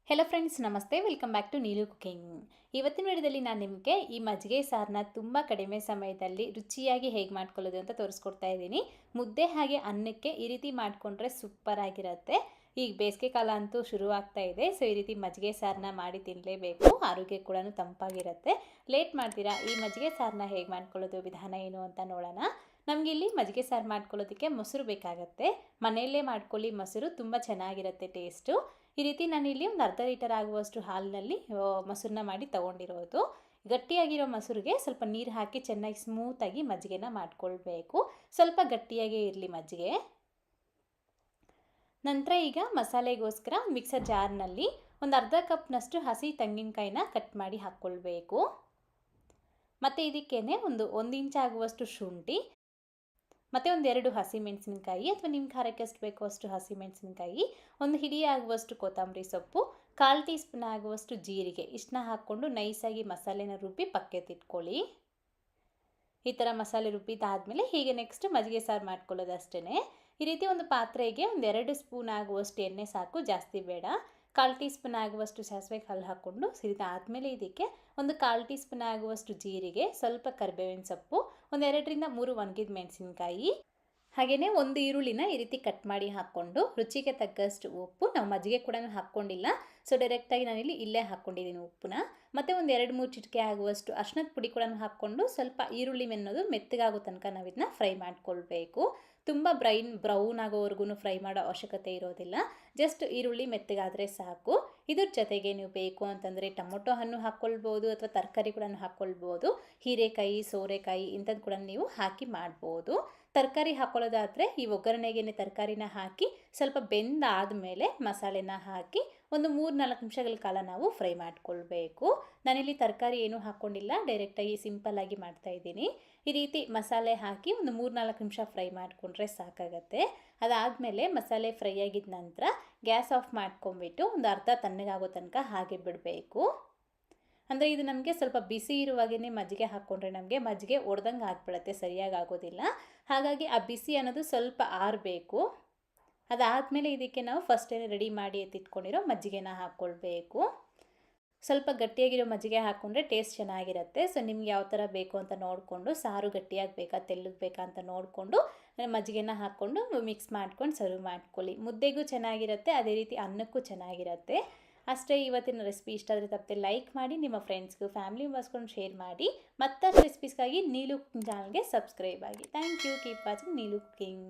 Hello friends, ನಮಸ್ತೆ. Welcome back to Neelu cooking. ಇವತ್ತಿನ ವಿಡಿಯೋದಲ್ಲಿ ನಾನು ನಿಮಗೆ ಈ ಮಜ್ಜಿಗೆ ಸಾರನ್ನ ತುಂಬ ಕಡಿಮೆ ಸಮಯದಲ್ಲಿ ರುಚಿಯಾಗಿ ಹೇಗೆ ಮಾಡ್ಕೊಳ್ಳೋದು ಅಂತ ತೋರಿಸ್ಕೊಡ್ತಾ ಇದ್ದೀನಿ. ಮುದ್ದೆ ಹಾಗೆ ಅನ್ನಕ್ಕೆ ಈ ರೀತಿ ಮಾಡಿಕೊಂಡ್ರೆ ಸೂಪರ್ ಆಗಿರುತ್ತೆ. ಈಗ ಬೇಸಿಗೆ ಕಾಲ ಅಂತೂ ಶುರುವಾಗ್ತಾ ಇದೆ. ಸೊ ಈ ರೀತಿ ಮಜ್ಜಿಗೆ ಸಾರನ್ನ ಮಾಡಿ ತಿನ್ನಲೇಬೇಕು. ಆರೋಗ್ಯ ಕೂಡ ತಂಪಾಗಿರುತ್ತೆ. ಲೇಟ್ ಮಾಡ್ತೀರಾ, ಈ ಮಜ್ಜಿಗೆ ಸಾರನ್ನ ಹೇಗೆ ಮಾಡ್ಕೊಳ್ಳೋದು, ವಿಧಾನ ಏನು ಅಂತ ನೋಡೋಣ. ನಮಗೆ ಇಲ್ಲಿ ಮಜ್ಜಿಗೆ ಸಾರು ಮಾಡ್ಕೊಳ್ಳೋದಕ್ಕೆ ಮೊಸರು ಬೇಕಾಗತ್ತೆ. ಮನೆಯಲ್ಲೇ ಮಾಡ್ಕೊಳ್ಳಿ, ಮೊಸರು ತುಂಬ ಚೆನ್ನಾಗಿರುತ್ತೆ ಟೇಸ್ಟು. ಈ ರೀತಿ ನಾನಿಲ್ಲಿ ಒಂದು ಅರ್ಧ ಲೀಟರ್ ಆಗುವಷ್ಟು ಹಾಲಿನಲ್ಲಿ ಮೊಸರನ್ನ ಮಾಡಿ ತೊಗೊಂಡಿರೋದು. ಗಟ್ಟಿಯಾಗಿರೋ ಮೊಸರಿಗೆ ಸ್ವಲ್ಪ ನೀರು ಹಾಕಿ ಚೆನ್ನಾಗಿ ಸ್ಮೂತಾಗಿ ಮಜ್ಜಿಗೆನ ಮಾಡ್ಕೊಳ್ಬೇಕು. ಸ್ವಲ್ಪ ಗಟ್ಟಿಯಾಗೇ ಇರಲಿ ಮಜ್ಜಿಗೆ. ನಂತರ ಈಗ ಮಸಾಲೆಗೋಸ್ಕರ ಮಿಕ್ಸರ್ ಜಾರ್ನಲ್ಲಿ ಒಂದು ಅರ್ಧ ಕಪ್ನಷ್ಟು ಹಸಿ ತೆಂಗಿನಕಾಯಿನ ಕಟ್ ಮಾಡಿ ಹಾಕ್ಕೊಳ್ಬೇಕು. ಮತ್ತು ಇದಕ್ಕೇನೆ ಒಂದು ಇಂಚ್ ಆಗುವಷ್ಟು ಶುಂಠಿ, ಮತ್ತು ಒಂದು 2 ಹಸಿಮೆಣಸಿನಕಾಯಿ ಅಥವಾ ನಿಮ್ಮ ಖಾರಕ್ಕೆ ಎಷ್ಟು ಬೇಕೋ ಅಷ್ಟು ಹಸಿಮೆಣಸಿನಕಾಯಿ, ಒಂದು ಹಿಡಿ ಆಗುವಷ್ಟು ಕೊತ್ತಂಬರಿ ಸೊಪ್ಪು, 1/4 ಟೀ ಸ್ಪೂನ್ ಆಗುವಷ್ಟು ಜೀರಿಗೆ, ಇಷ್ಟನ್ನ ಹಾಕ್ಕೊಂಡು ನೈಸಾಗಿ ಮಸಾಲೆನ ರುಬ್ಬಿ ಪಕ್ಕೆತ್ತಿಟ್ಕೊಳ್ಳಿ. ಈ ಥರ ಮಸಾಲೆ ರುಬ್ಬಿದಾದಮೇಲೆ ಹೀಗೆ ನೆಕ್ಸ್ಟ್ ಮಜ್ಜಿಗೆ ಸಾರು ಮಾಡ್ಕೊಳ್ಳೋದಷ್ಟೇ. ಈ ರೀತಿ ಒಂದು ಪಾತ್ರೆಗೆ ಒಂದು 2 ಸ್ಪೂನ್ ಆಗುವಷ್ಟು ಎಣ್ಣೆ ಸಾಕು, ಜಾಸ್ತಿ ಬೇಡ. 1/4 ಟೀ ಸ್ಪೂನ್ ಆಗುವಷ್ಟು ಸಾಸಿವೆ ಕಾಳು ಹಾಕ್ಕೊಂಡು ಸಿರಿದಾದಮೇಲೆ ಇದಕ್ಕೆ ಒಂದು 1/4 ಟೀ ಸ್ಪೂನ್ ಆಗುವಷ್ಟು ಜೀರಿಗೆ, ಸ್ವಲ್ಪ ಕರಿಬೇವಿನ ಸೊಪ್ಪು, ಒಂದು 2ರಿಂದ 3 ಒಣಗಿದ ಮೆಣಸಿನಕಾಯಿ, ಹಾಗೆಯೇ ಒಂದು ಈರುಳ್ಳಿನ ಈ ರೀತಿ ಕಟ್ ಮಾಡಿ ಹಾಕ್ಕೊಂಡು ರುಚಿಗೆ ತಕ್ಕಷ್ಟು ಉಪ್ಪು. ನಾವು ಮಜ್ಜಿಗೆ ಕೂಡ ಹಾಕ್ಕೊಂಡಿಲ್ಲ, ಸೊ ಡೈರೆಕ್ಟಾಗಿ ನಾನಿಲ್ಲಿ ಇಲ್ಲೇ ಹಾಕ್ಕೊಂಡಿದ್ದೀನಿ ಉಪ್ಪನ್ನ. ಮತ್ತು ಒಂದು 2-3 ಚಿಟಿಕೆ ಆಗುವಷ್ಟು ಅರ್ಶಿನದ ಪುಡಿ ಕೂಡ ಹಾಕ್ಕೊಂಡು ಸ್ವಲ್ಪ ಈರುಳ್ಳಿ ಅನ್ನೋದು ಮೆತ್ತಗಾಗೋ ತನಕ ನಾವು ಇದನ್ನ ಫ್ರೈ ಮಾಡ್ಕೊಳ್ಬೇಕು. ತುಂಬ ಬ್ರೌನ್ ಆಗೋವರೆಗೂ ಫ್ರೈ ಮಾಡೋ ಅವಶ್ಯಕತೆ ಇರೋದಿಲ್ಲ. ಜಸ್ಟ್ ಈರುಳ್ಳಿ ಮೆತ್ತಗಾದರೆ ಸಾಕು. ಇದ್ರ ಜೊತೆಗೆ ನೀವು ಬೇಕು ಅಂತಂದರೆ ಟೊಮೊಟೊ ಹಣ್ಣು ಹಾಕ್ಕೊಳ್ಬೋದು ಅಥವಾ ತರಕಾರಿ ಕೂಡ ಹಾಕ್ಕೊಳ್ಬೋದು. ಹೀರೆಕಾಯಿ, ಸೋರೆಕಾಯಿ ಇಂಥದ್ದು ಕೂಡ ನೀವು ಹಾಕಿ ಮಾಡ್ಬೋದು. ತರಕಾರಿ ಹಾಕ್ಕೊಳ್ಳೋದಾದರೆ ಈ ಒಗ್ಗರಣೆಗೆ ತರಕಾರಿನ ಹಾಕಿ ಸ್ವಲ್ಪ ಬೆಂದಾದಮೇಲೆ ಮಸಾಲೆನ ಹಾಕಿ ಒಂದು 3-4 ನಿಮಿಷಗಳ ಕಾಲ ನಾವು ಫ್ರೈ ಮಾಡ್ಕೊಳ್ಬೇಕು. ನಾನಿಲ್ಲಿ ತರಕಾರಿ ಏನೂ ಹಾಕ್ಕೊಂಡಿಲ್ಲ, ಡೈರೆಕ್ಟಾಗಿ ಸಿಂಪಲ್ಲಾಗಿ ಮಾಡ್ತಾಯಿದ್ದೀನಿ. ಈ ರೀತಿ ಮಸಾಲೆ ಹಾಕಿ ಒಂದು 3-4 ನಿಮಿಷ ಫ್ರೈ ಮಾಡಿಕೊಂಡ್ರೆ ಸಾಕಾಗತ್ತೆ. ಅದಾದಮೇಲೆ ಮಸಾಲೆ ಫ್ರೈ ಆಗಿದ ನಂತರ ಗ್ಯಾಸ್ ಆಫ್ ಮಾಡ್ಕೊಂಬಿಟ್ಟು ಒಂದು ಅರ್ಧ ತಣ್ಣಗಾಗೋ ತನಕ ಹಾಗೆ ಬಿಡಬೇಕು. ಅಂದರೆ ಇದು ನಮಗೆ ಸ್ವಲ್ಪ ಬಿಸಿ ಇರುವಾಗೇ ಮಜ್ಜಿಗೆ ಹಾಕ್ಕೊಂಡ್ರೆ ನಮಗೆ ಮಜ್ಜಿಗೆ ಒಡೆದಂಗೆ ಆಗಿಬಿಡುತ್ತೆ, ಸರಿಯಾಗಿ ಆಗೋದಿಲ್ಲ. ಹಾಗಾಗಿ ಆ ಬಿಸಿ ಅನ್ನೋದು ಸ್ವಲ್ಪ ಆರಬೇಕು. ಅದಾದಮೇಲೆ ಇದಕ್ಕೆ ನಾವು ಫಸ್ಟೇ ರೆಡಿ ಮಾಡಿ ಎತ್ತಿಟ್ಕೊಂಡಿರೋ ಮಜ್ಜಿಗೆನ ಹಾಕ್ಕೊಳ್ಬೇಕು. ಸ್ವಲ್ಪ ಗಟ್ಟಿಯಾಗಿರೋ ಮಜ್ಜಿಗೆ ಹಾಕ್ಕೊಂಡ್ರೆ ಟೇಸ್ಟ್ ಚೆನ್ನಾಗಿರುತ್ತೆ. ಸೊ ನಿಮ್ಗೆ ಯಾವ ಥರ ಬೇಕು ಅಂತ ನೋಡಿಕೊಂಡು, ಸಾರು ಗಟ್ಟಿಯಾಗಿ ಬೇಕಾ ತೆಳ್ಳಗೆ ಬೇಕಾ ಅಂತ ನೋಡಿಕೊಂಡು ಮಜ್ಜಿಗೆನ ಹಾಕ್ಕೊಂಡು ಮಿಕ್ಸ್ ಮಾಡ್ಕೊಂಡು ಸರ್ವ್ ಮಾಡ್ಕೊಳ್ಳಿ. ಮುದ್ದೆಗೂ ಚೆನ್ನಾಗಿರುತ್ತೆ, ಅದೇ ರೀತಿ ಅನ್ನಕ್ಕೂ ಚೆನ್ನಾಗಿರುತ್ತೆ. ಅಷ್ಟೇ. ಇವತ್ತಿನ ರೆಸಿಪಿ ಇಷ್ಟ ಆದರೆ ತಪ್ಪದೆ ಲೈಕ್ ಮಾಡಿ, ನಿಮ್ಮ ಫ್ರೆಂಡ್ಸ್ಗೂ ಫ್ಯಾಮಿಲಿ ಮೆಂಬರ್ಸ್ಕೊಂಡು ಶೇರ್ ಮಾಡಿ. ಮತ್ತಷ್ಟು ರೆಸಿಪೀಸ್ಗಾಗಿ ನೀಲು ಕುಕಿಂಗ್ ಚಾನಲ್ಗೆ ಸಬ್ಸ್ಕ್ರೈಬ್ ಆಗಿ. Thank you. Keep watching Neelu cooking.